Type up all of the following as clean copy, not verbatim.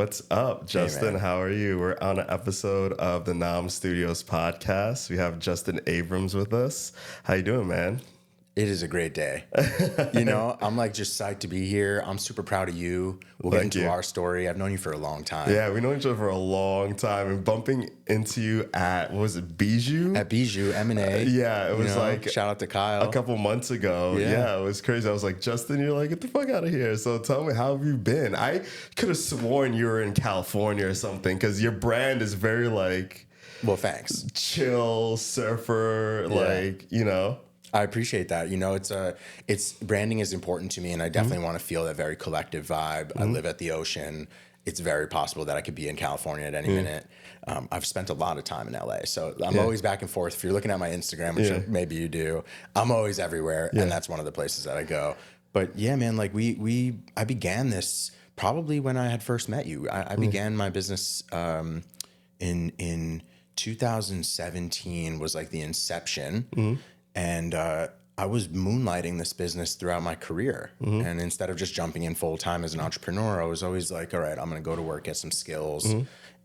What's up, Justin? man. How are you? We're on an episode of the Nam Studios podcast. We have Justin Abrams with us. How you doing, man? It is a great day. I'm like just psyched to be here. I'm super proud of you. We'll get Thank into you. our story. I've known you for a long time. Yeah, we know each other for a long time, and bumping into you at, what was it, Bijou? At Bijou, M&A. Yeah, it was like shout out to Kyle. a couple months ago. Yeah, it was crazy. I was like, Justin, you're like, get the fuck out of here. So tell me, how have you been? I could have sworn you were in California or something, because your brand is very like Well, thanks. chill, surfer, I appreciate that. It's branding is important to me, and I definitely want to feel that very collective vibe. I live at the ocean. It's very possible that I could be in California at any minute. I've spent a lot of time in LA, so I'm always back and forth. If you're looking at my Instagram, which maybe you do, I'm always everywhere, and that's one of the places that I go. But yeah, man, like I began this probably when I had first met you. I began my business in 2017 was like the inception. And I was moonlighting this business throughout my career. And instead of just jumping in full time as an entrepreneur, I was always like, all right, I'm going to go to work, get some skills.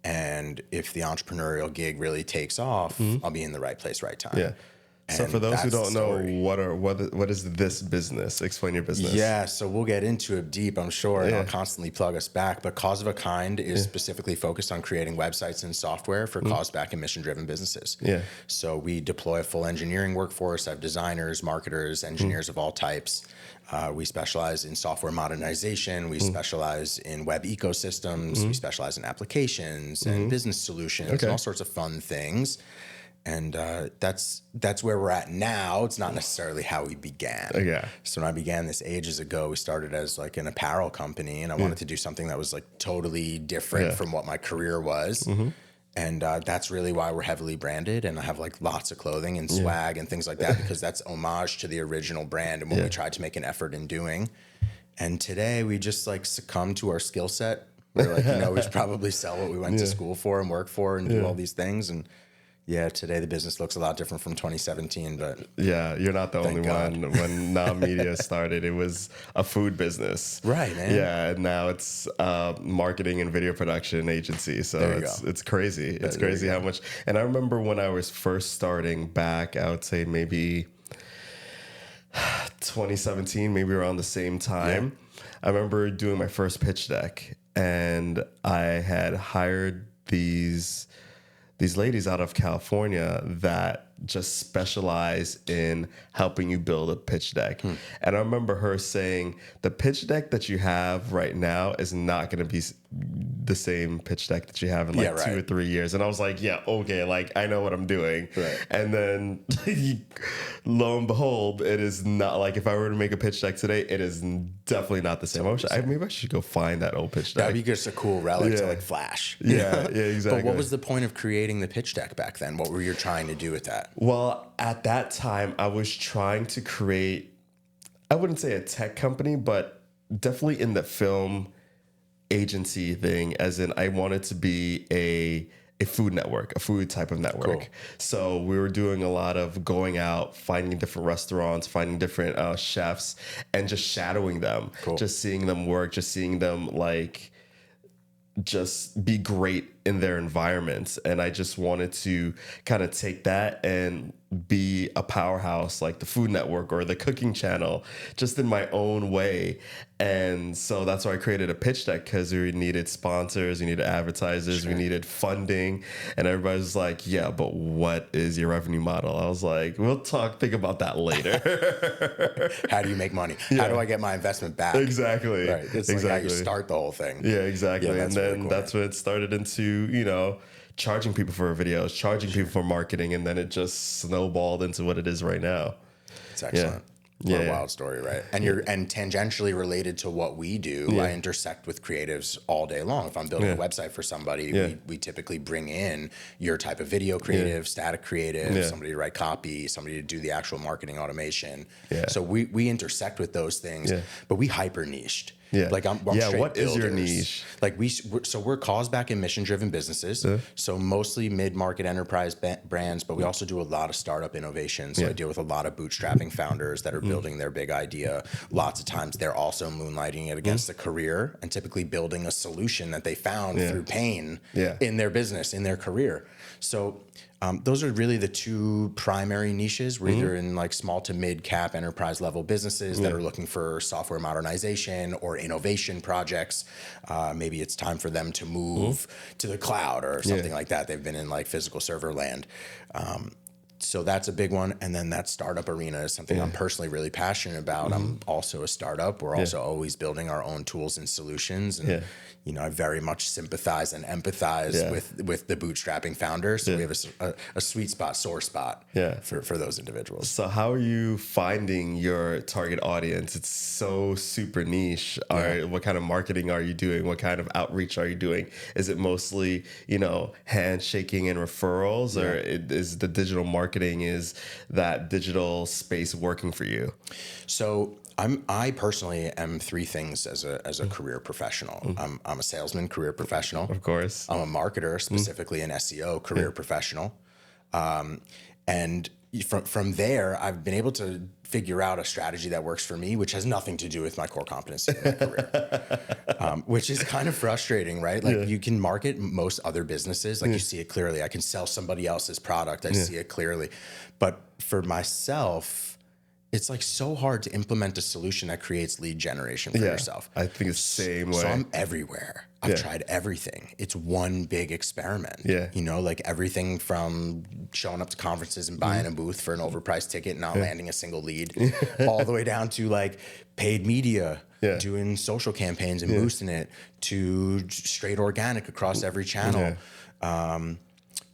And if the entrepreneurial gig really takes off, I'll be in the right place, right time. Yeah. So And for those who that's don't the know, story. what is this business? Explain your business. Yeah, so we'll get into it deep, I'm sure, and I'll constantly plug us back. But Cause of a Kind is specifically focused on creating websites and software for cause-back and mission-driven businesses. Yeah. So we deploy a full engineering workforce. I have designers, marketers, engineers of all types. We specialize in software modernization. We specialize in web ecosystems. We specialize in applications and business solutions and all sorts of fun things. And that's where we're at now. It's not necessarily how we began. Yeah. So when I began this ages ago, we started as like an apparel company, and I wanted to do something that was like totally different from what my career was. And that's really why we're heavily branded, and I have like lots of clothing and swag and things like that, because that's homage to the original brand and what we tried to make an effort in doing. And today we just like succumb to our skill set. We're like, we should probably sell what we went to school for and work for and do all these things. And yeah, today the business looks a lot different from 2017, but yeah, you're not the only one. When Nam Media started, it was a food business, right, man. Yeah, and now it's marketing and video production agency. So it's crazy. It's crazy how much. And I remember when I was first starting back, I would say maybe 2017, maybe around the same time. I remember doing my first pitch deck, and I had hired these ladies out of California that just specialize in helping you build a pitch deck. And I remember her saying, the pitch deck that you have right now is not going to be the same pitch deck that you have in 2 or 3 years. And I was like, yeah, okay, like I know what I'm doing. Right. And then lo and behold, it is not, like if I were to make a pitch deck today, it is definitely not the same. Maybe I should go find that old pitch deck. That'd be just a cool relic to like flash. Yeah, exactly. But what was the point of creating the pitch deck back then? What were you trying to do with that? Well, at that time, I was trying to create, I wouldn't say a tech company, but definitely in the film agency thing, as in I wanted to be a food network, a food type of network. Cool. So we were doing a lot of going out, finding different restaurants, finding different chefs, and just shadowing them, just seeing them work, just seeing them like just be great in their environments. And I just wanted to kind of take that and be a powerhouse like the Food Network or the Cooking Channel, just in my own way. And so that's why I created a pitch deck, because we needed sponsors, we needed advertisers, we needed funding. And everybody was like, yeah, but what is your revenue model? I was like, think about that later. How do you make money? How do I get my investment back? Exactly. Right. It's like how you start the whole thing. Yeah, exactly. Yeah, and then that's when it started into, charging people for videos, charging people for marketing, and then it just snowballed into what it is right now. It's excellent. What a wild story, right? And and tangentially related to what we do, I intersect with creatives all day long. If I'm building a website for somebody, we typically bring in your type of video creative, static creative, somebody to write copy, somebody to do the actual marketing automation. So we intersect with those things, but we hyper niched. Yeah. Like I'm Yeah, straight what is your builders. niche? Like we're cause back and mission driven businesses. So mostly mid-market enterprise brands, but we also do a lot of startup innovation. So I deal with a lot of bootstrapping founders that are building their big idea. Lots of times they're also moonlighting it against a career and typically building a solution that they found through pain in their business, in their career. So those are really the two primary niches. We're either in like small to mid cap enterprise level businesses that are looking for software modernization or innovation projects. Maybe it's time for them to move to the cloud or something like that. They've been in like physical server land. So that's a big one. And then that startup arena is something I'm personally really passionate about. I'm also a startup. We're also always building our own tools and solutions. And, you know, I very much sympathize and empathize with the bootstrapping founders. So we have a sweet spot, sore spot for those individuals. So how are you finding your target audience? It's so super niche. What kind of marketing are you doing? What kind of outreach are you doing? Is it mostly, you know, handshaking and referrals, or is the digital marketing, is that digital space working for you? So I personally am three things as a career professional. I'm a salesman, career professional. Of course. I'm a marketer, specifically an SEO, career professional. And from there, I've been able to figure out a strategy that works for me, which has nothing to do with my core competency in my career, which is kind of frustrating, right? Like you can market most other businesses, like you see it clearly. I can sell somebody else's product. I see it clearly. But for myself, it's like so hard to implement a solution that creates lead generation for yourself. I think it's the same way. So I'm everywhere. I've tried everything. It's one big experiment. You know, like everything from showing up to conferences and buying a booth for an overpriced ticket, not landing a single lead, all the way down to like paid media, doing social campaigns and boosting it, to straight organic across every channel.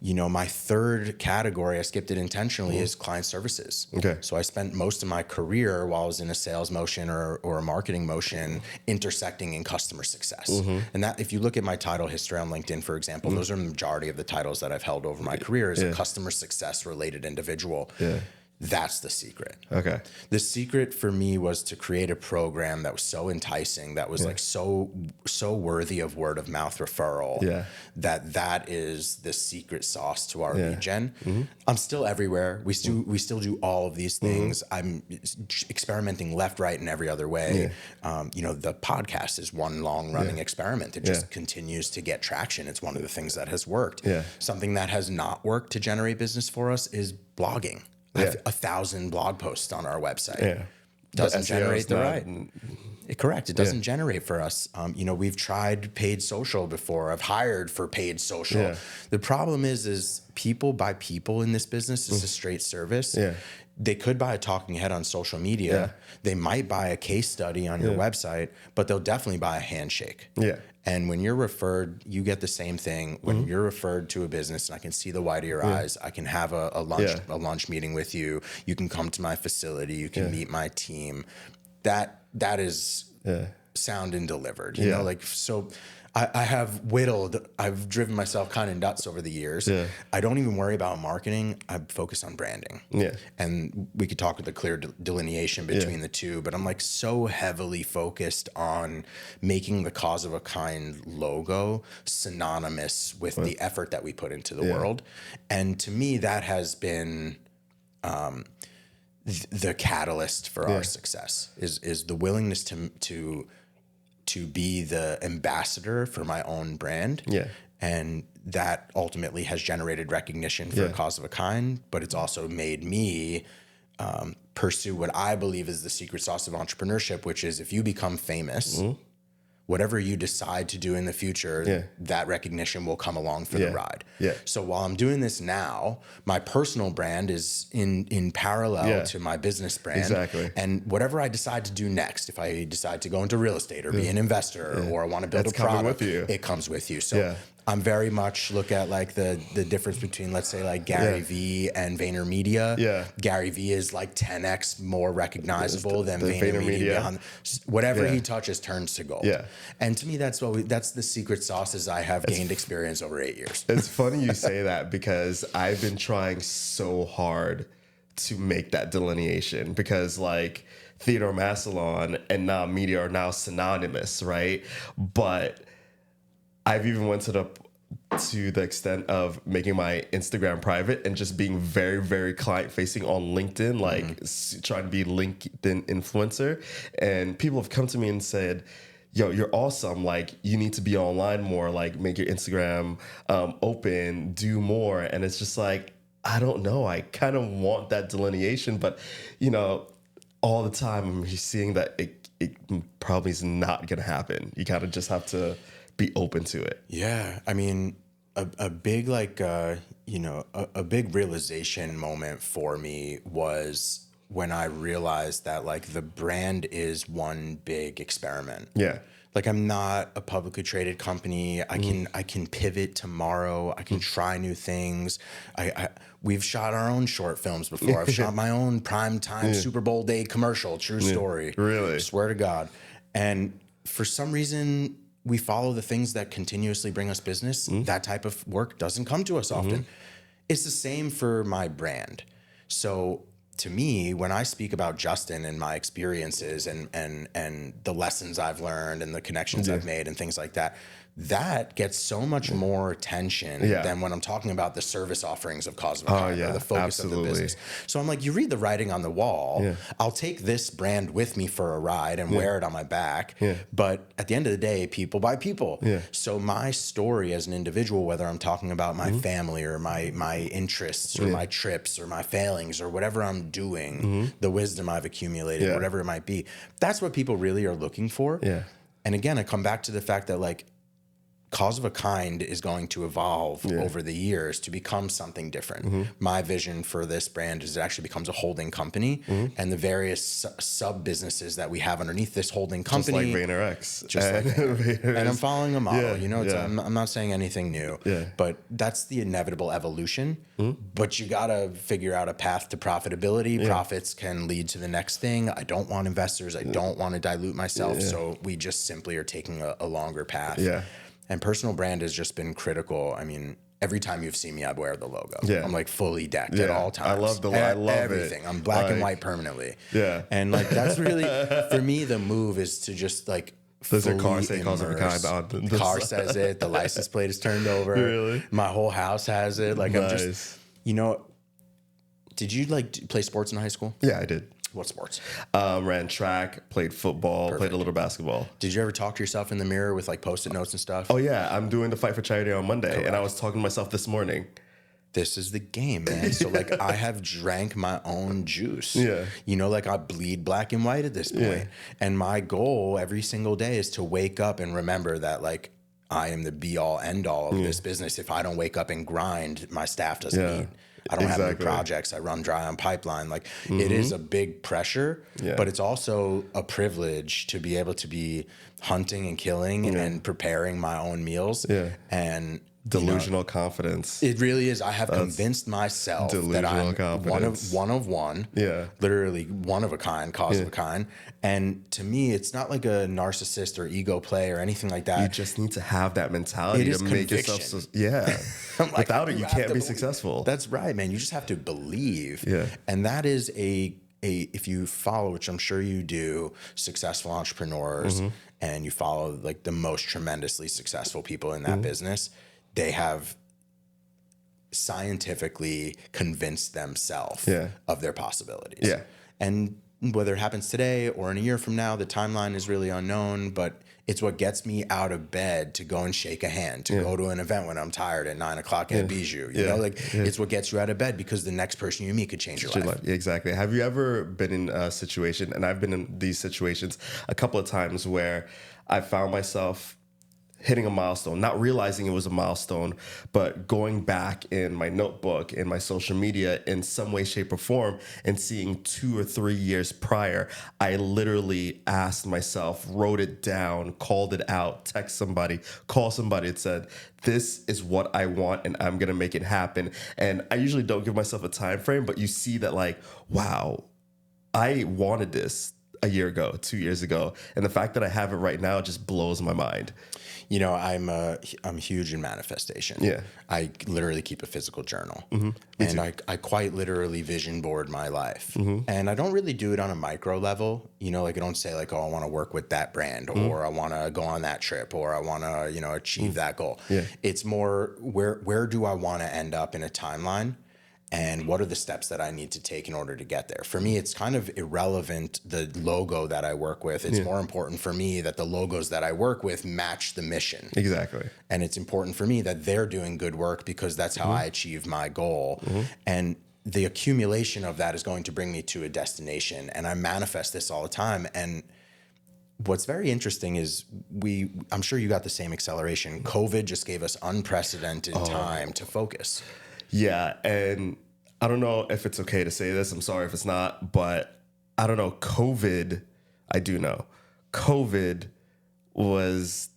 You know, my third category, I skipped it intentionally, is client services. So I spent most of my career while I was in a sales motion or a marketing motion intersecting in customer success. And that, if you look at my title history on LinkedIn, for example, those are the majority of the titles that I've held over my career as a customer success related individual. That's the secret. The secret for me was to create a program that was so enticing, that was like so worthy of word of mouth referral, that is the secret sauce to our lead gen. I'm still everywhere. We still do all of these things. I'm experimenting left, right, and every other way. You know, the podcast is one long running experiment. It just continues to get traction. It's one of the things that has worked. Something that has not worked to generate business for us is blogging. I have 1,000 blog posts on our website. Doesn't generate the right. Correct. It doesn't generate for us. You know, we've tried paid social before. I've hired for paid social. The problem is people buy people in this business. It's a straight service. They could buy a talking head on social media. They might buy a case study on your website, but they'll definitely buy a handshake. And when you're referred, you get the same thing. When you're referred to a business, and I can see the white of your eyes, I can have a lunch meeting with you. You can come to my facility. You can meet my team. That is sound and delivered. You know, like, so I've driven myself kind of nuts over the years. I don't even worry about marketing. I focus on branding. And we could talk with a clear delineation between the two, but I'm like so heavily focused on making the cause of a kind logo synonymous with the effort that we put into the world. And to me, that has been the catalyst for our success, is the willingness to be the ambassador for my own brand. And that ultimately has generated recognition for a cause of a kind, but it's also made me pursue what I believe is the secret sauce of entrepreneurship, which is if you become famous, whatever you decide to do in the future, that recognition will come along for the ride. So while I'm doing this now, my personal brand is in parallel to my business brand. And whatever I decide to do next, if I decide to go into real estate or be an investor or I want to build a product, it comes with you. So I'm very much look at like the difference between, let's say, like Gary Vee and VaynerMedia. Gary Vee is like 10x more recognizable than VaynerMedia. Whatever he touches turns to gold. And to me, that's the secret sauce, is I have gained experience over 8 years. It's funny you say that, because I've been trying so hard to make that delineation, because like theater massalon and now media are now synonymous, right? But I've even went to the extent of making my Instagram private and just being very, very client facing on LinkedIn, like trying to be LinkedIn influencer. And people have come to me and said, yo, you're awesome. Like, you need to be online more, like make your Instagram open, do more. And it's just like, I don't know. I kind of want that delineation, but you know, all the time I'm seeing that it probably is not going to happen. You kind of just have to be open to it. Yeah. I mean, a big, like, a big realization moment for me was when I realized that like the brand is one big experiment. Yeah. Like, I'm not a publicly traded company. I can pivot tomorrow. I can try new things. We've shot our own short films before. I've shot my own primetime Super Bowl day commercial. True story. Really? Swear to God. And for some reason, we follow the things that continuously bring us business. That type of work doesn't come to us often. It's the same for my brand. So to me, when I speak about Justin and my experiences and the lessons I've learned and the connections I've made and things like that, that gets so much more attention than when I'm talking about the service offerings of Cause of a Kind or the focus of the business. So I'm like, you read the writing on the wall. I'll take this brand with me for a ride and wear it on my back. But at the end of the day, people buy people. So my story as an individual, whether I'm talking about my family or my interests or my trips or my failings or whatever I'm doing, the wisdom I've accumulated, whatever it might be, that's what people really are looking for. And again, I come back to the fact that like, Cause of a Kind is going to evolve over the years to become something different. My vision for this brand is it actually becomes a holding company, and the various sub businesses that we have underneath this holding company, just like VaynerX, just like Vayner. And I'm following a model. You know, I'm not saying anything new, but that's the inevitable evolution. But you got to figure out a path to profitability. Profits can lead to the next thing. I don't want investors. I don't want to dilute myself. So we just simply are taking a longer path. And personal brand has just been critical. I mean, every time you've seen me, I wear the logo. I'm like fully decked at all times. I love I love everything. It. I'm black and white permanently. And like that's really for me. The move is to just like. Does your car say Cause of a Kind on the car says it. The license plate is turned over. Really? My whole house has it. Like I'm just, you know. Did you like play sports in high school? Yeah, I did. What sports? Ran track, played football, played a little basketball. Did you ever talk to yourself in the mirror with like Post-it notes and stuff? Oh yeah, I'm doing the Fight for Charity on Monday, and I was talking to myself this morning. This is the game, man. So like I have drank my own juice. You know, like I bleed black and white at this point. And my goal every single day is to wake up and remember that like I am the be all end all of this business. If I don't wake up and grind, my staff doesn't eat. I don't have any projects. I run dry on pipeline. Like it is a big pressure, but it's also a privilege to be able to be hunting and killing and preparing my own meals. And delusional confidence. It really is. I have convinced myself that I'm one of one. Literally one of a kind, cause of a kind. And to me, it's not like a narcissist or ego play or anything like that. You just need to have that mentality to make yourself like, without it, you can't be successful. That's right, man. You just have to believe. And that is if you follow, which I'm sure you do, successful entrepreneurs and you follow like the most tremendously successful people in that business, they have scientifically convinced themselves of their possibilities. And whether it happens today or in a year from now, the timeline is really unknown, but it's what gets me out of bed to go and shake a hand, to go to an event when I'm tired at 9 o'clock at Bijou. You know, like it's what gets you out of bed because the next person you meet could change your life. Exactly. Have you ever been in a situation, and I've been in these situations a couple of times where I found myself hitting a milestone, not realizing it was a milestone, but going back in my notebook, in my social media, in some way, shape, or form, and seeing 2 or 3 years prior, I literally asked myself, wrote it down, called it out, text somebody, call somebody, and said, this is what I want, and I'm going to make it happen. And I usually don't give myself a time frame, but you see that like, wow, I wanted this. a year ago, 2 years ago. And the fact that I have it right now just blows my mind. You know, I'm huge in manifestation. Yeah. I literally keep a physical journal, I quite literally vision board my life, and I don't really do it on a micro level. You know, like I don't say like, oh, I want to work with that brand, or I want to go on that trip, or I want to, you know, achieve that goal. Yeah. It's more where do I want to end up in a timeline? And what are the steps that I need to take in order to get there? For me, it's kind of irrelevant, the logo that I work with. It's more important for me that the logos that I work with match the mission. Exactly. And it's important for me that they're doing good work, because that's how I achieve my goal. And the accumulation of that is going to bring me to a destination. And I manifest this all the time. And what's very interesting is I'm sure you got the same acceleration. COVID just gave us unprecedented time to focus. Yeah, and I don't know if it's okay to say this. I'm sorry if it's not, but I don't know. I do know. COVID was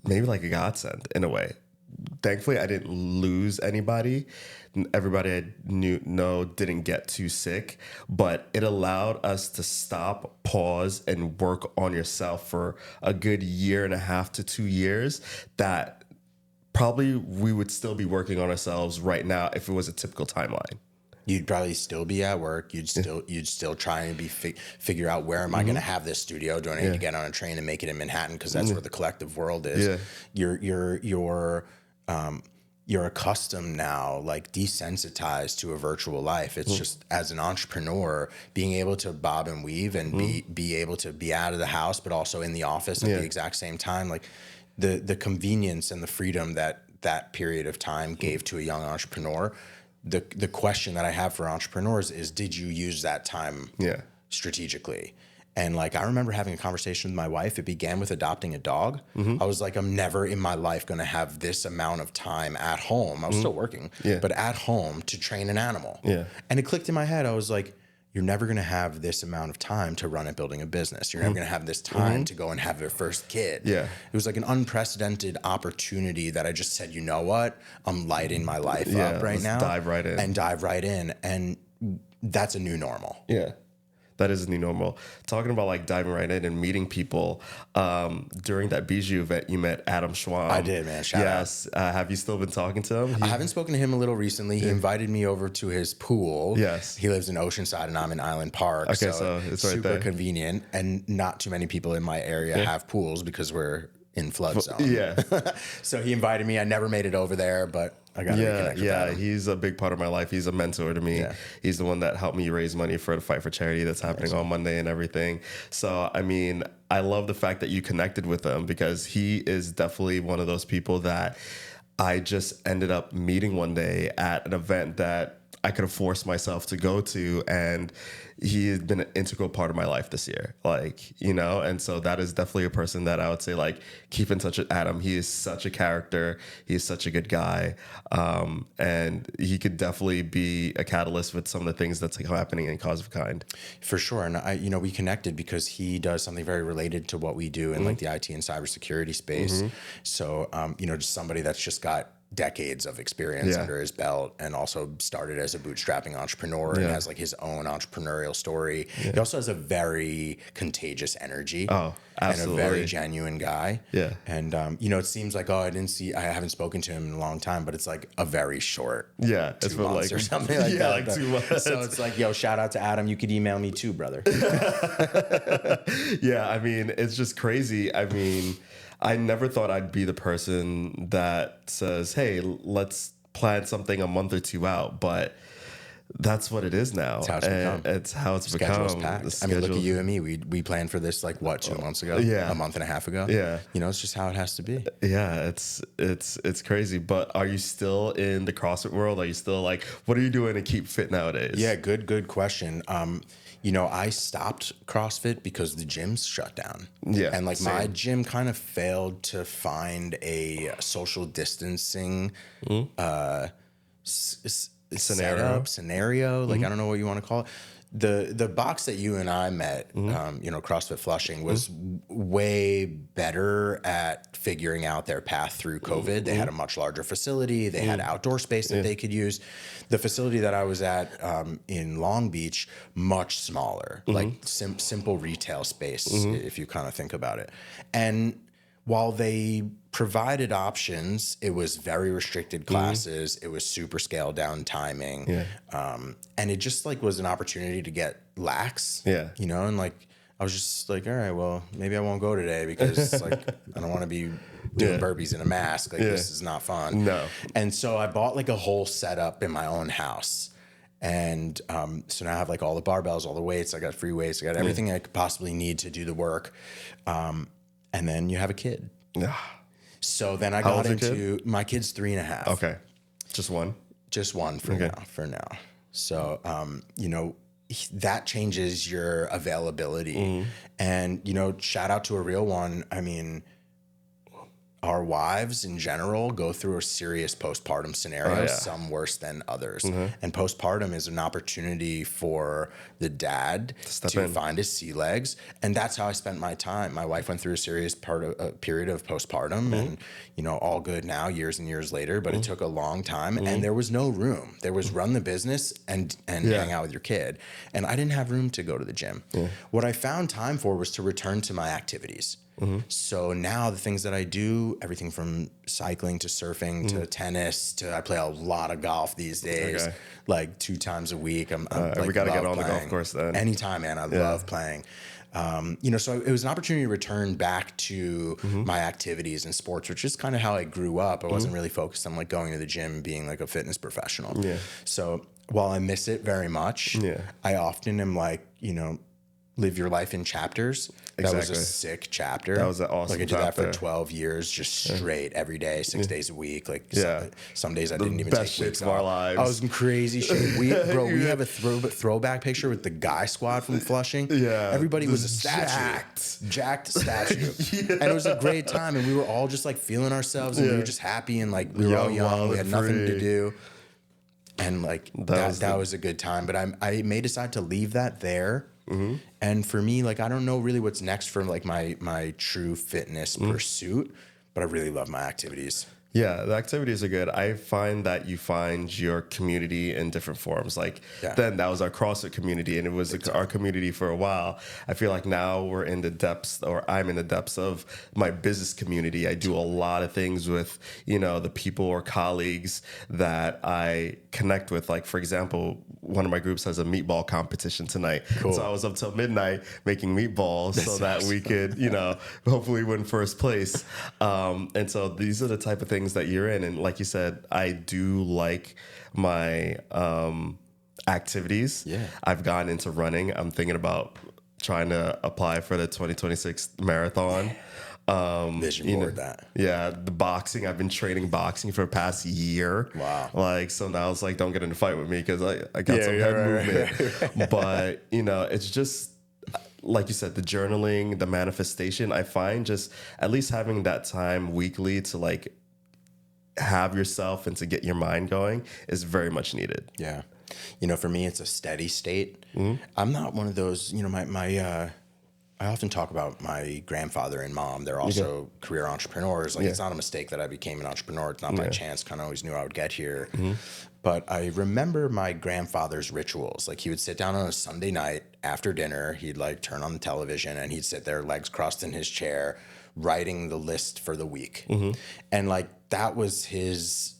maybe like a godsend in a way. Thankfully, I didn't lose anybody. Everybody I knew didn't get too sick, but it allowed us to stop, pause, and work on yourself for a good 1.5 to 2 years. That probably we would still be working on ourselves right now if it was a typical timeline. You'd probably still be at work. You'd still try and figure out, where am I going to have this studio? Do I need to get on a train and make it in Manhattan? Because that's where the collective world is. Yeah. You're accustomed now, like desensitized to a virtual life. It's just, as an entrepreneur, being able to bob and weave and be able to be out of the house, but also in the office at the exact same time. Like, the convenience and the freedom that period of time gave to a young entrepreneur. The question that I have for entrepreneurs is, did you use that time strategically? And like, I remember having a conversation with my wife. It began with adopting a dog. I was like, I'm never in my life going to have this amount of time at home. I was still working, but at home to train an animal. And it clicked in my head. I was like, you're never going to have this amount of time to run at building a business. You're never going to have this time to go and have your first kid. It was like an unprecedented opportunity that I just said, you know what? I'm lighting my life up right now. Dive right in. And that's a new normal. Yeah. That is a new normal. Talking about like diving right in and meeting people. During that Bijou event, you met Adam Schwam. I did, man. Shout out. Yes. Have you still been talking to him? I haven't spoken to him a little recently. He invited me over to his pool. Yes. He lives in Oceanside and I'm in Island Park. Okay, so it's right super there. Convenient. And not too many people in my area have pools because we're in flood zone. Yeah. So he invited me. I never made it over there, but I got to reconnect with Adam. He's a big part of my life. He's a mentor to me. He's the one that helped me raise money for the Fight for Charity that's happening on Monday and everything. So, I mean, I love the fact that you connected with him, because he is definitely one of those people that I just ended up meeting one day at an event that I could have forced myself to go to, and he has been an integral part of my life this year. Like, you know, and so that is definitely a person that I would say, like, keep in touch with Adam. He is such a character. He is such a good guy. And he could definitely be a catalyst with some of the things that's happening in Cause of Kind. For sure. And we connected because he does something very related to what we do in like the IT and cybersecurity space. So, just somebody that's just got decades of experience under his belt, and also started as a bootstrapping entrepreneur and has like his own entrepreneurial story. He also has a very contagious energy. Oh, absolutely. And a very genuine guy. Yeah. And, it seems like, I haven't spoken to him in a long time, but it's like a very short 2 months or something like that. Like 2 months. So it's like, shout out to Adam. You could email me too, brother. Yeah. I mean, it's just crazy. I mean, I never thought I'd be the person that says, hey, let's plan something a month or two out. But that's what it is now. It's how it's become. Schedule's packed. I mean, look at you and me. We planned for this 2 months ago? Yeah. A month and a half ago? Yeah. It's just how it has to be. Yeah, it's crazy. But are you still in the CrossFit world? Are you still like, what are you doing to keep fit nowadays? Yeah, good question. I stopped CrossFit because the gyms shut down. Yeah. And my gym kind of failed to find a social distancing scenario. I don't know what you want to call it. the box that you and I met, CrossFit Flushing was way better at figuring out their path through COVID. They had a much larger facility. They had outdoor space that they could use. The facility that I was at in Long Beach, much smaller, like simple retail space, if you kind of think about it. And while they provided options, it was very restricted classes. It was super scaled down timing. And it just like was an opportunity to get lax, and like, I was just like, all right, well, maybe I won't go today because like, I don't want to be doing burpees in a mask. Like this is not fun. No. And so I bought like a whole setup in my own house. And so now I have like all the barbells, all the weights. I got free weights. I got everything I could possibly need to do the work. And then you have a kid. So then I got into my kid's 3.5. Okay. Just one? Just one for now. So, that changes your availability. And, shout out to a real one. I mean, our wives in general go through a serious postpartum scenario, some worse than others. And postpartum is an opportunity for the dad to find his sea legs. And that's how I spent my time. My wife went through a serious period of postpartum and, all good now, years and years later, but it took a long time and there was no room. There was run the business and hang out with your kid. And I didn't have room to go to the gym. What I found time for was to return to my activities. So now the things that I do, everything from cycling to surfing to tennis to I play a lot of golf these days, like 2 times a week. I'm like, we got to get on the golf course then. Anytime, man. I love playing. So it was an opportunity to return back to my activities and sports, which is kind of how I grew up. I wasn't really focused on like going to the gym and being like a fitness professional. So while I miss it very much, I often am like, live your life in chapters. That was a sick chapter. That was an awesome chapter. Like I did that for 12 years, just straight every day, 6 days a week. Like some days I didn't even take weeks of our lives. I was in crazy shape. We have a throwback picture with the guy squad from Flushing. Everybody was a statue. Jacked statue. And it was a great time. And we were all just like feeling ourselves and we were just happy and like we were all young. We had nothing to do. And like that was a good time. But I may decide to leave that there. And for me, like, I don't know really what's next for like my true fitness pursuit, but I really love my activities. Yeah, the activities are good. I find that you find your community in different forms. Like then that was our CrossFit community and it was our community for a while. I feel like now we're in the depths or I'm in the depths of my business community. I do a lot of things with, the people or colleagues that I connect with. Like, for example, one of my groups has a meatball competition tonight. Cool. So I was up till midnight making meatballs that we could, hopefully win first place. And so these are the type of things that you're in. And like you said, I do like my activities. I've gotten into running. I'm thinking about trying to apply for the 2026 marathon. Vision board that. Yeah, the boxing. I've been training boxing for the past year. Wow. Like, so now it's like, don't get in a fight with me because I got some head movement. But, it's just, like you said, the journaling, the manifestation, I find just at least having that time weekly to like have yourself and to get your mind going is very much needed. Yeah. For me, it's a steady state. I'm not one of those, I often talk about my grandfather and mom. They're also career entrepreneurs. Like it's not a mistake that I became an entrepreneur. It's not by chance. Kind of always knew I would get here. But I remember my grandfather's rituals. Like he would sit down on a Sunday night after dinner. He'd like turn on the television and he'd sit there, legs crossed in his chair, writing the list for the week. And like that was his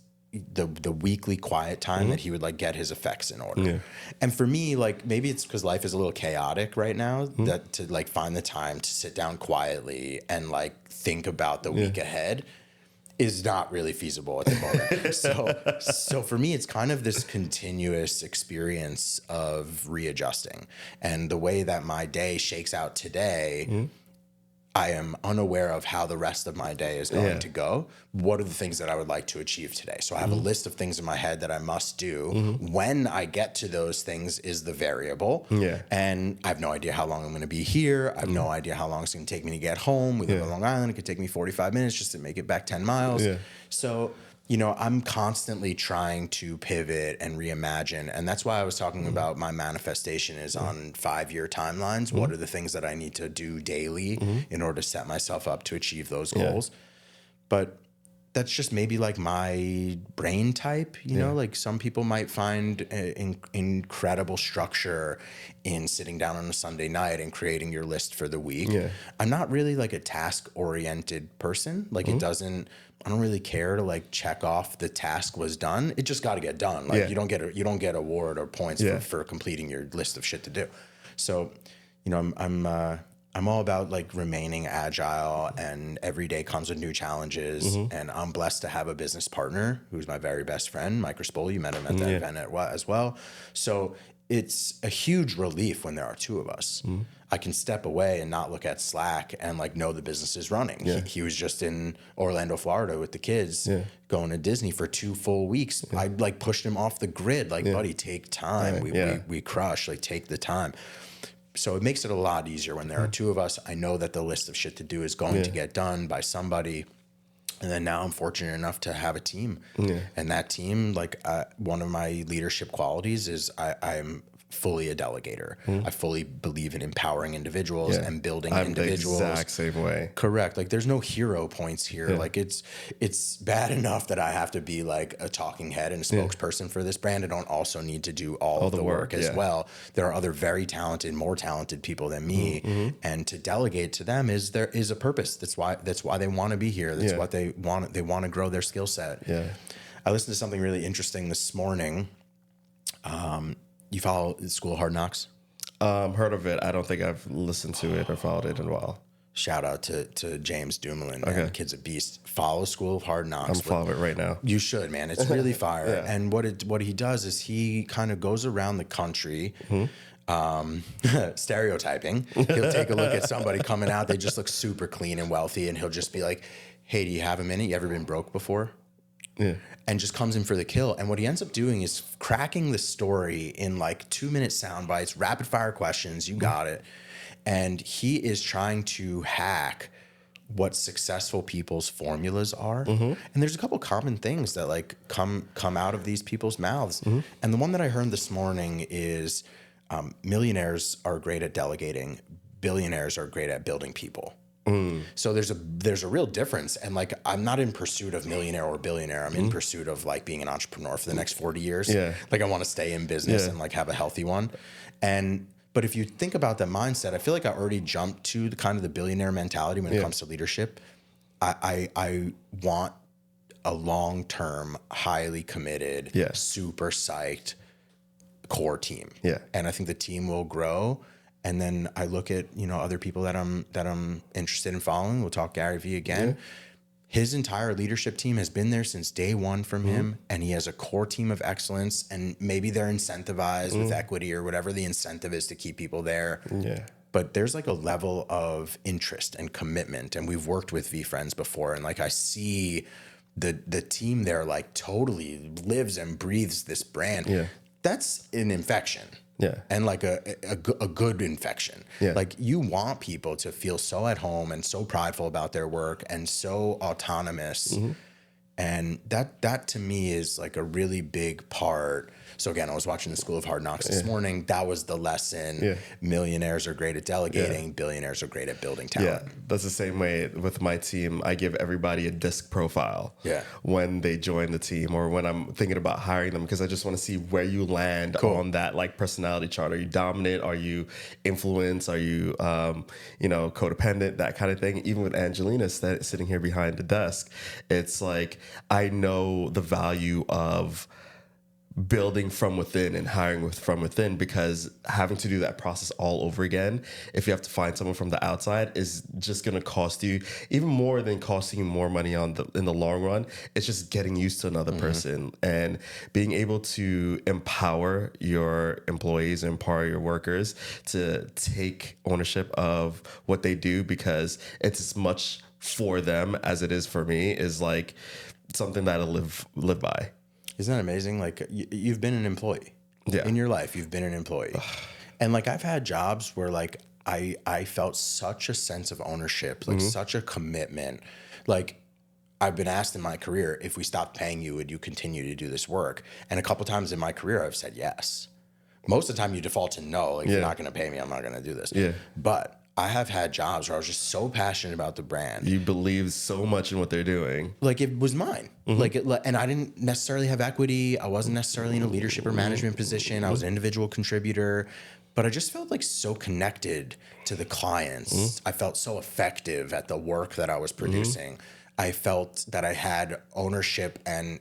the weekly quiet time that he would like get his effects in order. And for me, like maybe it's because life is a little chaotic right now that to like find the time to sit down quietly and like think about the week ahead is not really feasible at the moment. So for me, it's kind of this continuous experience of readjusting. And the way that my day shakes out today, I am unaware of how the rest of my day is going to go. What are the things that I would like to achieve today? So I have a list of things in my head that I must do. When I get to those things is the variable. And I have no idea how long I'm going to be here. I have no idea how long it's going to take me to get home. We live on Long Island. It could take me 45 minutes just to make it back 10 miles. So you know, I'm constantly trying to pivot and reimagine. And that's why I was talking about my manifestation is on 5-year timelines. What are the things that I need to do daily in order to set myself up to achieve those goals? But that's just maybe like my brain type, you know, like some people might find incredible structure in sitting down on a Sunday night and creating your list for the week. I'm not really like a task oriented person. Like I don't really care to like check off the task was done. It just got to get done. Like you don't get award or points for completing your list of shit to do. So, you know, I'm all about like remaining agile, and every day comes with new challenges. And I'm blessed to have a business partner who's my very best friend, Mike Rispoli. You met him at that event as well. So it's a huge relief when there are two of us. I can step away and not look at Slack and like know the business is running. He was just in Orlando, Florida with the kids going to Disney for 2 full weeks. I like pushed him off the grid. Like, buddy, take time. We crush, like take the time. So it makes it a lot easier when there are two of us. I know that the list of shit to do is going to get done by somebody. And then now I'm fortunate enough to have a team. And that team, like one of my leadership qualities is I'm fully a delegator. I fully believe in empowering individuals and building individuals. The exact same way. Correct. Like there's no hero points here. Like it's bad enough that I have to be like a talking head and a spokesperson for this brand. I don't also need to do all of the work as well. There are other very talented, more talented people than me. And to delegate to them there is a purpose. That's why they want to be here. That's what they want. They want to grow their skill set. I listened to something really interesting this morning. You follow School of Hard Knocks? Heard of it. I don't think I've listened to it or followed it in a while. Shout out to James Dumoulin, man. The kid's a beast. Follow School of Hard Knocks. I'm following it right now. You should, man. It's really fire. And what he does is he kind of goes around the country, stereotyping. He'll take a look at somebody coming out. They just look super clean and wealthy, and he'll just be like, "Hey, do you have a minute? You ever been broke before?" And just comes in for the kill. And what he ends up doing is cracking the story in like 2-minute sound bites, rapid fire questions. You got it. And he is trying to hack what successful people's formulas are. And there's a couple common things that like come out of these people's mouths. And the one that I heard this morning is millionaires are great at delegating. Billionaires are great at building people. So there's a real difference. And like, I'm not in pursuit of millionaire or billionaire. I'm in pursuit of like being an entrepreneur for the next 40 years. Like I want to stay in business and like have a healthy one. But if you think about that mindset, I feel like I already jumped to the kind of the billionaire mentality when it comes to leadership. I want a long-term, highly committed, super psyched core team. And I think the team will grow. And then I look at, you know, other people that I'm interested in following. We'll talk Gary Vee again. His entire leadership team has been there since day one from him, and he has a core team of excellence, and maybe they're incentivized with equity or whatever the incentive is to keep people there. But there's like a level of interest and commitment, and we've worked with VeeFriends before, and like I see the team there like totally lives and breathes this brand. That's an infection. And like a good infection. Like you want people to feel so at home and so prideful about their work and so autonomous. And that to me is like a really big part. So again, I was watching the School of Hard Knocks this morning. That was the lesson. Millionaires are great at delegating. Billionaires are great at building talent. That's the same way with my team. I give everybody a disc profile when they join the team or when I'm thinking about hiring them, because I just want to see where you land on that like personality chart. Are you dominant? Are you influence? Are you, codependent? That kind of thing. Even with Angelina sitting here behind the desk, it's like I know the value of building from within and hiring from within, because having to do that process all over again, if you have to find someone from the outside, is just going to cost you even more than costing you more money in the long run. It's just getting used to another person, and being able to empower your employees, empower your workers to take ownership of what they do, because it's as much for them as it is for me, is like something that I live by. Isn't that amazing? Like you've been an employee in your life. You've been an employee. And like I've had jobs where like I felt such a sense of ownership, like such a commitment. Like I've been asked in my career, if we stopped paying you, would you continue to do this work? And a couple times in my career, I've said yes. Most of the time you default to no. Like, if you're not going to pay me, I'm not going to do this. Yeah. But I have had jobs where I was just so passionate about the brand. You believe so much in what they're doing. Like, it was mine. And I didn't necessarily have equity. I wasn't necessarily in a leadership or management position. I was an individual contributor. But I just felt like so connected to the clients. I felt so effective at the work that I was producing. I felt that I had ownership and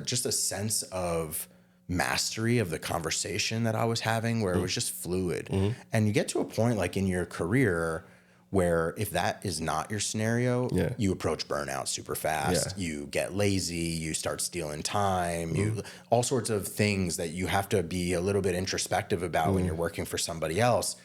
just a sense of mastery of the conversation that I was having, where it was just fluid. And you get to a point like in your career where if that is not your scenario, you approach burnout super fast. You get lazy, you start stealing time, you all sorts of things that you have to be a little bit introspective about when you're working for somebody else.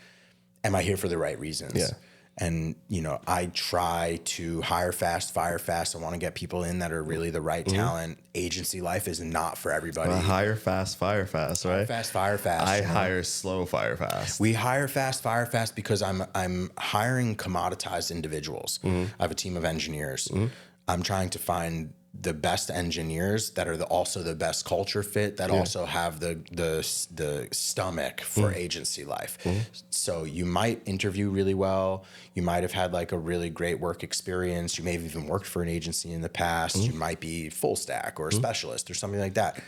Am I here for the right reasons? And, you know, I try to hire fast, fire fast. I want to get people in that are really the right talent. Agency life is not for everybody. Hire fast, fire fast, right? Hire fast, fire fast. I hire slow, fire fast. We hire fast, fire fast because I'm hiring commoditized individuals. I have a team of engineers. I'm trying to find the best engineers that are also the best culture fit, that also have the stomach for agency life. So you might interview really well. You might have had like a really great work experience. You may have even worked for an agency in the past. You might be full stack or a specialist or something like that.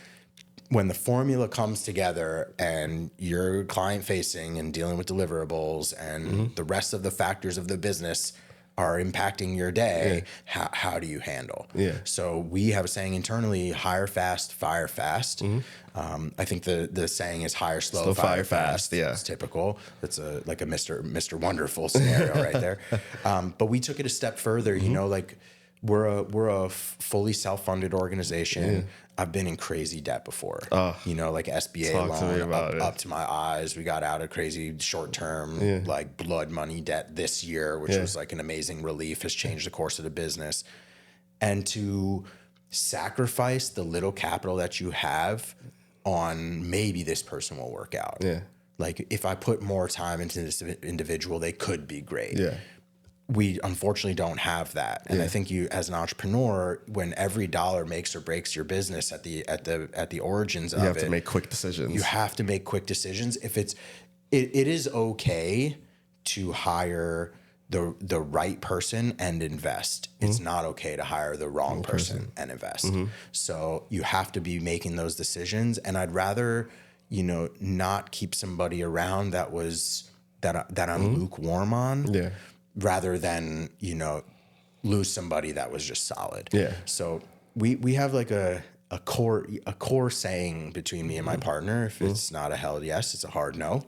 When the formula comes together and you're client facing and dealing with deliverables and the rest of the factors of the business are impacting your day, how do you handle? So we have a saying internally: hire fast, fire fast. I think the saying is hire slow, fire fast. It's typical. That's like a Mr. Wonderful scenario right there. But we took it a step further. You know, like we're a fully self-funded organization. I've been in crazy debt before. You know, like SBA loan up to my eyes. We got out of crazy short-term like blood money debt this year, which was like an amazing relief, has changed the course of the business. And to sacrifice the little capital that you have on maybe this person will work out. Like if I put more time into this individual, they could be great. We unfortunately don't have that. And I think you, as an entrepreneur, when every dollar makes or breaks your business at the origins of it, you have to make quick decisions. You have to make quick decisions. If it is okay to hire the right person and invest. It's not okay to hire the wrong person and invest. So you have to be making those decisions. And I'd rather, you know, not keep somebody around that I'm lukewarm on. Rather than, you know, lose somebody that was just solid. So we have like a core saying between me and my partner: if it's not a hell yes, it's a hard no.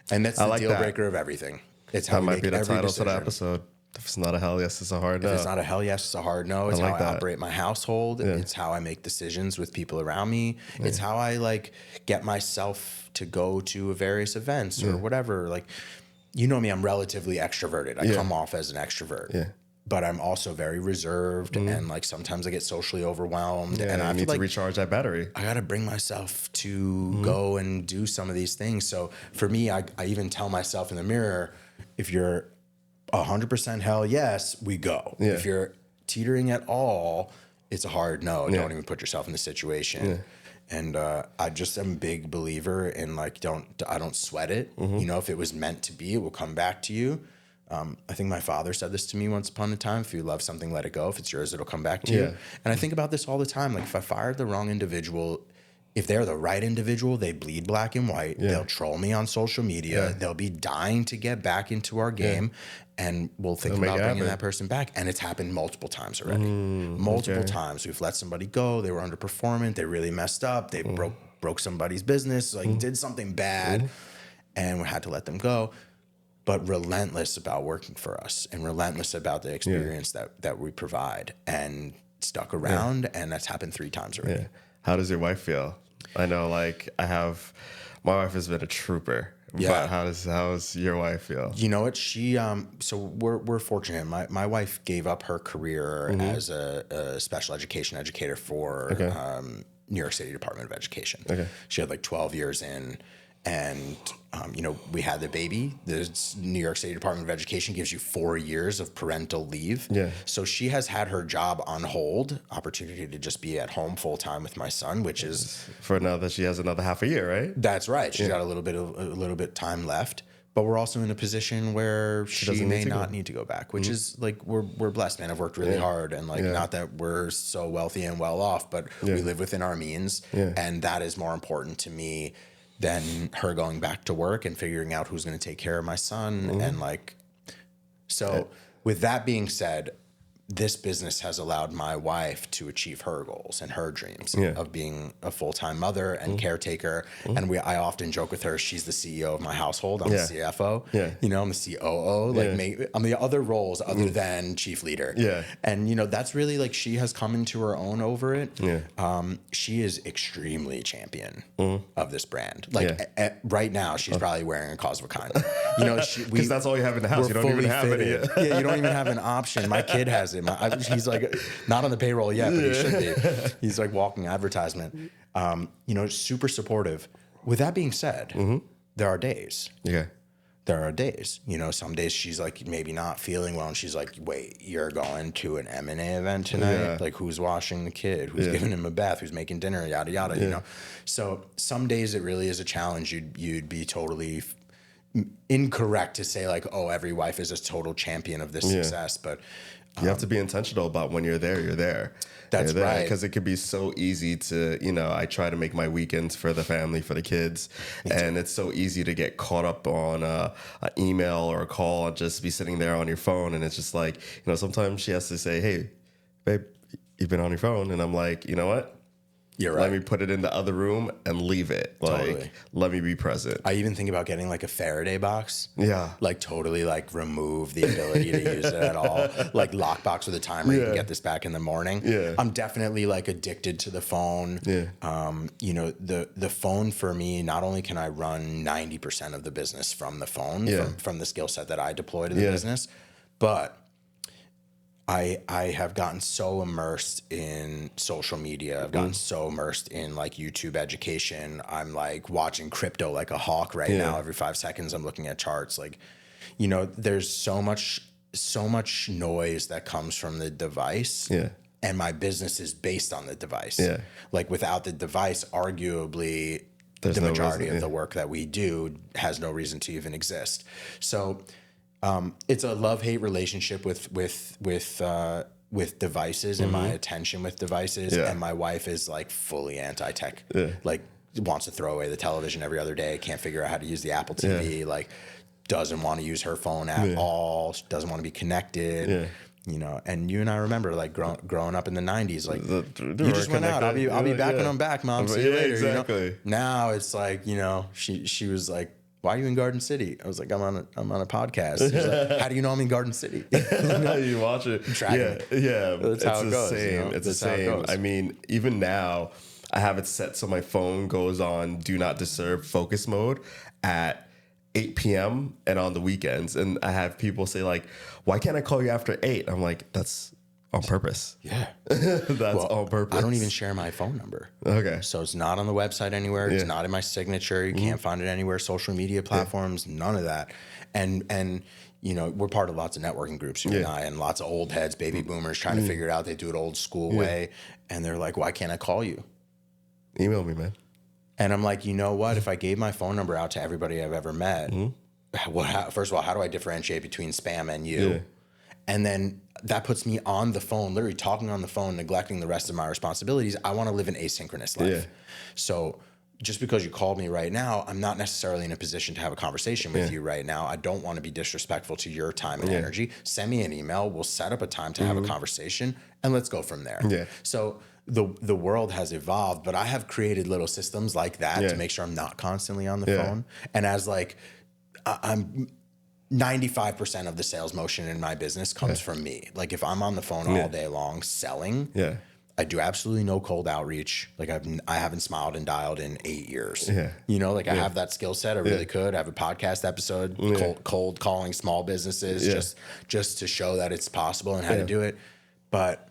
And that's the deal breaker of everything. It's how that we might make be the every title decision. to the episode. If it's not a hell yes, it's a hard no. If it's not a hell yes, it's a hard no. It's how I operate my household. It's how I make decisions with people around me. It's how I like get myself to go to various events or whatever. Like, you know me, I'm relatively extroverted. I come off as an extrovert. But I'm also very reserved and like sometimes I get socially overwhelmed. And I need to recharge that battery. I got to bring myself to go and do some of these things. So for me, I even tell myself in the mirror, if you're 100% hell yes, we go. If you're teetering at all, it's a hard no. Don't even put yourself in the situation. And I just am a big believer in like, I don't sweat it. You know, if it was meant to be, it will come back to you. I think my father said this to me once upon a time: if you love something, let it go. If it's yours, it'll come back to you. And I think about this all the time. Like, if I fired the wrong individual, if they're the right individual, they bleed black and white. They'll troll me on social media. They'll be dying to get back into our game. And we'll think about bringing that person back. And it's happened multiple times already. Multiple times. We've let somebody go. They were underperforming. They really messed up. They broke somebody's business, like did something bad. And we had to let them go. But relentless about working for us and relentless about the experience that we provide, and stuck around. And that's happened 3 times already. How does your wife feel? I know, like, my wife has been a trooper. But how does your wife feel? You know what? She so we're fortunate. My wife gave up her career as a special education educator for New York City Department of Education. She had like 12 years in, And, we had the baby. The New York City Department of Education gives you 4 years of parental leave. Yeah. So she has had her job on hold, opportunity to just be at home full time with my son, which is for now that she has another half a year, right? That's right. She's got a little bit time left, but we're also in a position where she may not need to go back, which is like we're blessed, man. I've worked really hard, and not that we're so wealthy and well off, but we live within our means, and that is more important to me than her going back to work and figuring out who's going to take care of my son. And with that being said, this business has allowed my wife to achieve her goals and her dreams of being a full-time mother and caretaker. And I often joke with her, she's the CEO of my household. I'm the CFO. I'm the COO. I'm the other roles other than chief leader. And, that's really like she has come into her own over it. She is extremely champion of this brand. Right now, she's probably wearing a cause of a kind. Because that's all you have in the house. You don't even have any. You don't even have an option. My kid has it. He's like not on the payroll yet, but he should be. He's like walking advertisement. Super supportive. With that being said, there are days. There are days. Some days she's like maybe not feeling well, and she's like, "Wait, you're going to an M&A event tonight? Like, who's washing the kid? Who's giving him a bath? Who's making dinner? Yada yada." So some days it really is a challenge. You'd be totally incorrect to say like, "Oh, every wife is a total champion of this success," but you have to be intentional about when you're there, you're there. That's right. Because it could be so easy to, I try to make my weekends for the family, for the kids. And it's so easy to get caught up on an email or a call and just be sitting there on your phone. And it's just like, sometimes she has to say, "Hey, babe, you've been on your phone." And I'm like, you know what? You're right. Let me put it in the other room and leave it. Totally. Let me be present. I even think about getting like a Faraday box. Yeah. Like totally like remove the ability to use it at all. Like lockbox with a timer. You can get this back in the morning. I'm definitely like addicted to the phone. The phone for me, not only can I run 90% of the business from the phone, from the skill set that I deploy to the business, but I have gotten so immersed in social media. I've gotten so immersed in like YouTube education. I'm like watching crypto like a hawk right now. Every 5 seconds I'm looking at charts. Like, there's so much noise that comes from the device. And my business is based on the device. Like without the device, arguably the majority of the work that we do has no reason to even exist. So it's a love-hate relationship with devices and my attention with devices. And my wife is like fully anti-tech, like wants to throw away the television every other day. Can't figure out how to use the Apple TV. Like doesn't want to use her phone at all. Doesn't want to be connected. And you and I remember like growing up in the 90s, like you just went out. I'll be back when I'm back, Mom. See you later. Exactly. Now it's like, she was like, "Why are you in Garden City?" I was like, I'm on a podcast. She's like, "How do you know I'm in Garden City?" You watch it. That's how it goes. Same. It's the same. I mean, even now, I have it set so my phone goes on do not disturb focus mode at 8 p.m. and on the weekends. And I have people say like, "Why can't I call you after 8?" I'm like, that's on purpose. That's on purpose. I don't even share my phone number. Okay. So it's not on the website anywhere. It's not in my signature. You can't find it anywhere. Social media platforms, none of that. And we're part of lots of networking groups, you and I, and lots of old heads, baby boomers trying to figure it out. They do it old school way. And they're like, "Why can't I call you?" Email me, man. And I'm like, you know what? If I gave my phone number out to everybody I've ever met, first of all, how do I differentiate between spam and you? And then that puts me on the phone, literally talking on the phone, neglecting the rest of my responsibilities. I want to live an asynchronous life. So just because you called me right now, I'm not necessarily in a position to have a conversation with you right now. I don't want to be disrespectful to your time and energy. Send me an email. We'll set up a time to have a conversation, and let's go from there. So the world has evolved, but I have created little systems like that to make sure I'm not constantly on the phone. And as like, I'm 95% of the sales motion in my business comes from me. Like if I'm on the phone all day long selling, I do absolutely no cold outreach. Like I haven't smiled and dialed in 8 years. I have that skill set. I really could. I have a podcast episode, cold calling small businesses, just to show that it's possible and how to do it. But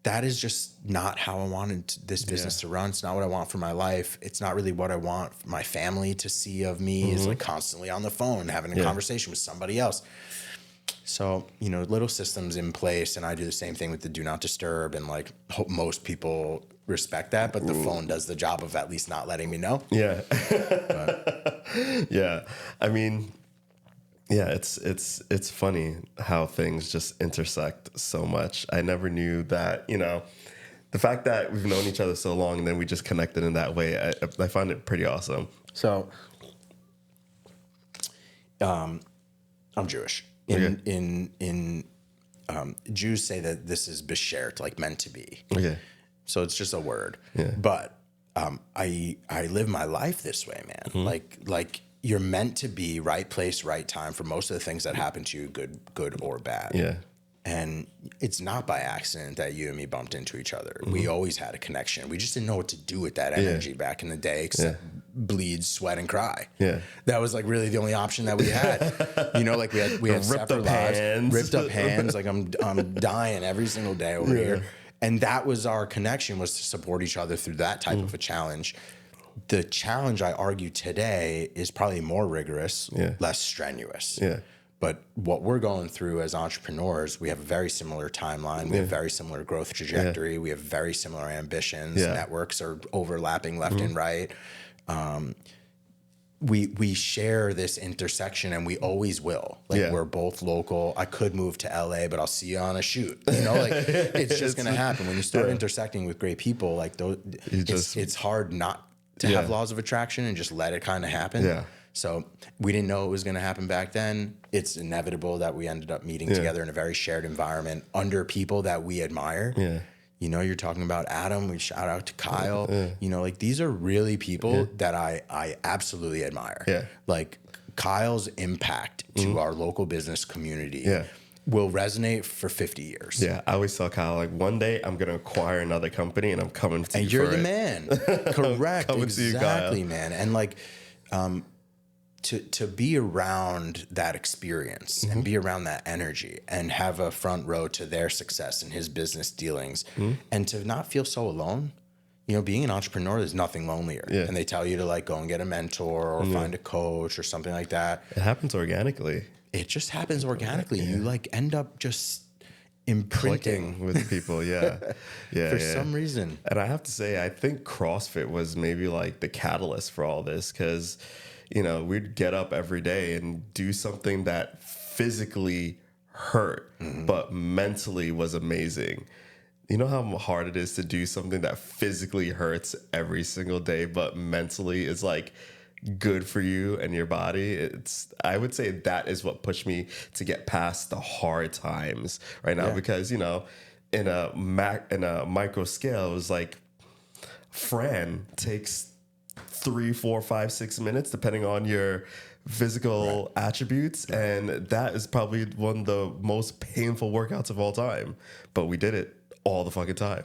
that is just not how I wanted this business to run. It's not what I want for my life. It's not really what I want my family to see of me, is like constantly on the phone, having a conversation with somebody else. So, you know, little systems in place, and I do the same thing with the do not disturb, and like hope most people respect that, but the phone does the job of at least not letting me know. Yeah. Yeah. I mean, yeah, it's funny how things just intersect so much. I never knew that, you know, the fact that we've known each other so long and then we just connected in that way. I find it pretty awesome. So, I'm Jewish. Jews say that this is beshert, like meant to be. Okay. So it's just a word. Yeah. But I live my life this way, man. Like you're meant to be right place, right time for most of the things that happen to you, good or bad. Yeah. And it's not by accident that you and me bumped into each other. We always had a connection. We just didn't know what to do with that energy back in the day, except bleed, sweat, and cry. Yeah. That was like really the only option that we had. You know, like we had separate lives, ripped up hands. Like I'm dying every single day over here. And that was our connection, was to support each other through that type of a challenge. The challenge, I argue today, is probably more rigorous, less strenuous. Yeah. But what we're going through as entrepreneurs, we have a very similar timeline. We have very similar growth trajectory. We have very similar ambitions. Networks are overlapping left and right. We share this intersection, and we always will. Like we're both local. I could move to LA, but I'll see you on a shoot. You know, like it's just gonna happen when you start intersecting with great people. Like those, it's hard not to have laws of attraction and just let it kind of happen. Yeah. So we didn't know it was going to happen back then. It's inevitable that we ended up meeting together in a very shared environment under people that we admire. Yeah. You know, you're talking about Adam. We shout out to Kyle. You know, like these are really people that I absolutely admire. Yeah. Like Kyle's impact to our local business community will resonate for 50 years. Yeah, I always tell Kyle, like, one day I'm going to acquire another company and I'm coming to you. And you're the man. Correct. Exactly, man. And like, to be around that experience and be around that energy and have a front row to their success and his business dealings and to not feel so alone. You know, being an entrepreneur, there's nothing lonelier. Yeah. And they tell you to like go and get a mentor or find a coach or something like that. It happens organically. It just happens organically. You like end up just imprinting with people. For some reason. And I have to say, I think CrossFit was maybe like the catalyst for all this, because, you know, we'd get up every day and do something that physically hurt, but mentally was amazing. You know how hard it is to do something that physically hurts every single day, but mentally is like good for you and your body. I would say that is what pushed me to get past the hard times right now, because, you know, in a micro scale, it was like Fran takes 3, 4, 5, 6 minutes, depending on your physical attributes. And that is probably one of the most painful workouts of all time. But we did it all the fucking time.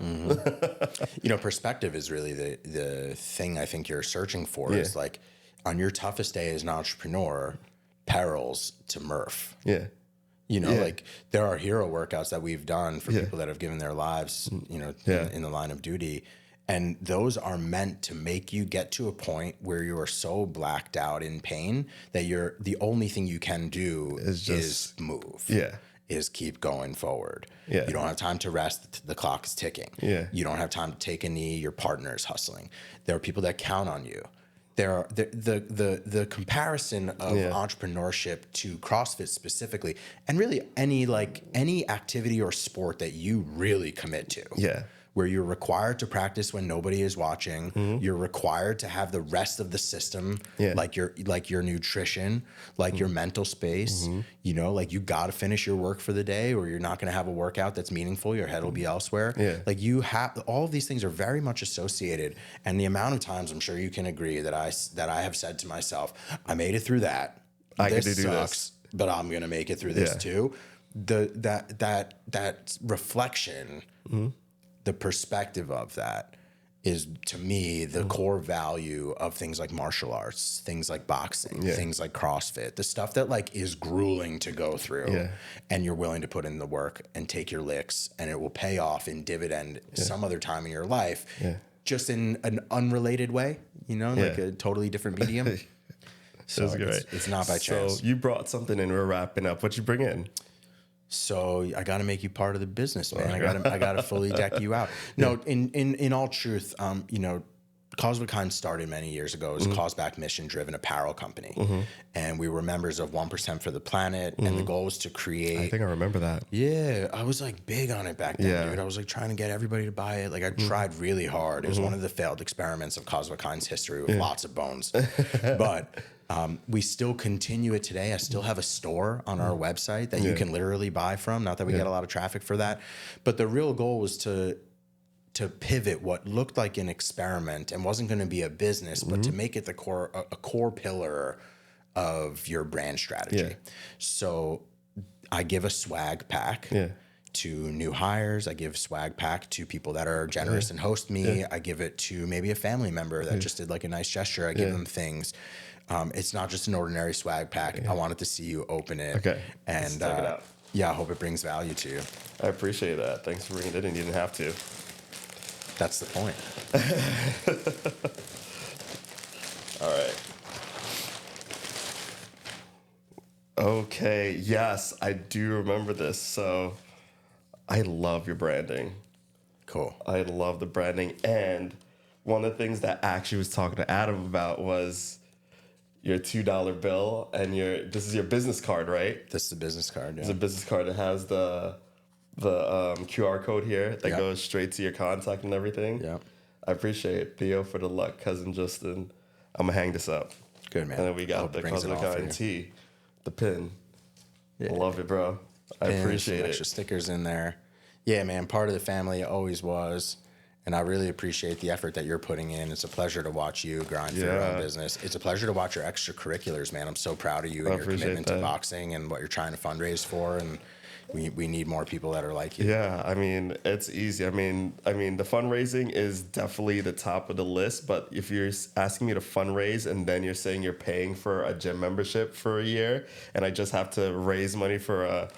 You know, perspective is really the thing I think you're searching for. Is like, on your toughest day as an entrepreneur, perils to Murph. Yeah. You know, like there are hero workouts that we've done for people that have given their lives, you know, in the line of duty. And those are meant to make you get to a point where you are so blacked out in pain that the only thing you can do is move. Yeah. Is keep going forward. Yeah. You don't have time to rest. The clock is ticking. Yeah. You don't have time to take a knee. Your partner is hustling. There are people that count on you. There are the comparison of entrepreneurship to CrossFit specifically, and really any activity or sport that you really commit to. Yeah. Where you're required to practice when nobody is watching. You're required to have the rest of the system, like your nutrition, like your mental space. You know, like you got to finish your work for the day, or you're not going to have a workout that's meaningful. Your head will be elsewhere. Like you have all of these things are very much associated. And the amount of times, I'm sure you can agree, that I have said to myself, I made it through that. This sucks, but I'm going to make it through this too. That reflection. The perspective of that is to me the core value of things like martial arts, things like boxing, things like CrossFit, the stuff that like is grueling to go through, and you're willing to put in the work and take your licks, and it will pay off in dividend some other time in your life, just in an unrelated way, like a totally different medium. So That's great. It's not by chance. So you brought something in. We're wrapping up. What'd you bring in? So I got to make you part of the business, man. I got to fully deck you out. No, in all truth, Cause of a Kind started many years ago as a cause-back mission-driven apparel company, and we were members of 1% for the Planet, and the goal was to create. I think I remember that. Yeah, I was like big on it back then, dude. I was like trying to get everybody to buy it. Like I tried really hard. It was one of the failed experiments of Cause of a Kind's history with lots of bones, but. We still continue it today. I still have a store on our website that you can literally buy from. Not that we get a lot of traffic for that, but the real goal was to pivot what looked like an experiment and wasn't going to be a business, but to make it a core pillar of your brand strategy. So I give a swag pack to new hires. I give swag pack to people that are generous and host me. I give it to maybe a family member that just did like a nice gesture. I give them things. It's not just an ordinary swag pack. I wanted to see you open it. Okay. And check it out. I hope it brings value to you. I appreciate that. Thanks for bringing it in. You didn't have to. That's the point. All right. Okay. Yes, I do remember this. So I love your branding. Cool. I love the branding. And one of the things that I actually was talking to Adam about was your $2 bill and this is your business card, right? This is the business card. Yeah. It's a business card that has the QR code here that goes straight to your contact and everything. Yeah. I appreciate it. Theo for the luck, cousin Justin. I'm gonna hang this up. Good, man. And then we got the cousin guy tee, the pin. Yeah. I love it, bro. I appreciate it. Extra stickers in there. Yeah, man. Part of the family, it always was. And I really appreciate the effort that you're putting in. It's a pleasure to watch you grind for your own business. It's a pleasure to watch your extracurriculars, man. I'm so proud of you and your commitment to boxing and what you're trying to fundraise for. And we need more people that are like you. Yeah, I mean, it's easy. I mean, the fundraising is definitely the top of the list. But if you're asking me to fundraise and then you're saying you're paying for a gym membership for a year, and I just have to raise money for a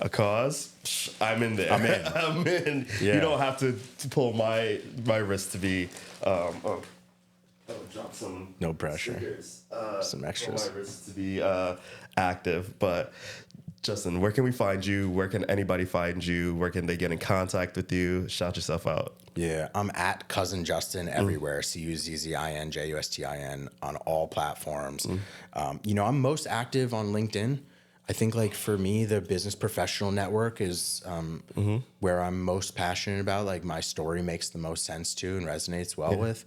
cause, I'm in there. I'm in. Yeah. You don't have to pull my wrist to be. Drop some. No pressure. Stickers, some extras. Pull my wrist to be active, but. Justin, where can we find you? Where can anybody find you? Where can they get in contact with you? Shout yourself out. Yeah, I'm at Cousin Justin everywhere. CUZZINJUSTIN on all platforms. I'm most active on LinkedIn. I think like for me, the business professional network is where I'm most passionate about. Like my story makes the most sense to and resonates well with.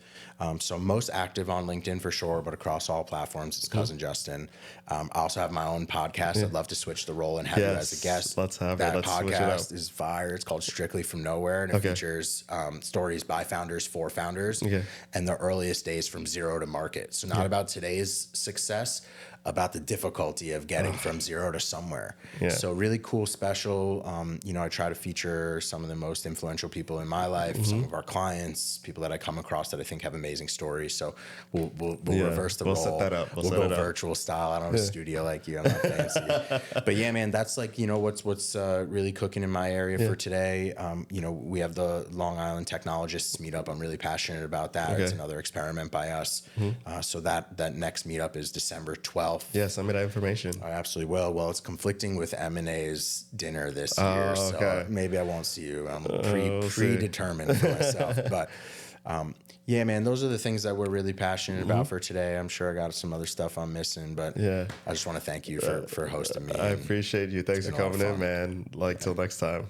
So I'm most active on LinkedIn for sure, but across all platforms, it's Cousin Justin. I also have my own podcast. I'd love to switch the role and have you as a guest. Let's have that Let's switch it podcast up. is fire. It's called Strictly From Nowhere, and it features stories by founders for founders and the earliest days from zero to market. So not about today's success, about the difficulty of getting from zero to somewhere. So really cool special. I try to feature some of the most influential people in my life, some of our clients, people that I come across that I think have amazing stories. So we'll reverse the role. Set that up. We'll go virtual style. I don't have a studio like you. I'm not fancy. But yeah, man, that's like, what's really cooking in my area for today. We have the Long Island Technologists meetup. I'm really passionate about that. It's another experiment by us. So that next meetup is December 12th. Yeah, send me that information. I absolutely will. Well, it's conflicting with M&A's dinner this year, so maybe I won't see you. I'm predetermined for myself. But yeah, man, those are the things that we're really passionate about for today. I'm sure I got some other stuff I'm missing, but I just want to thank you for hosting me. I appreciate you. Thanks for coming in, man. Till next time.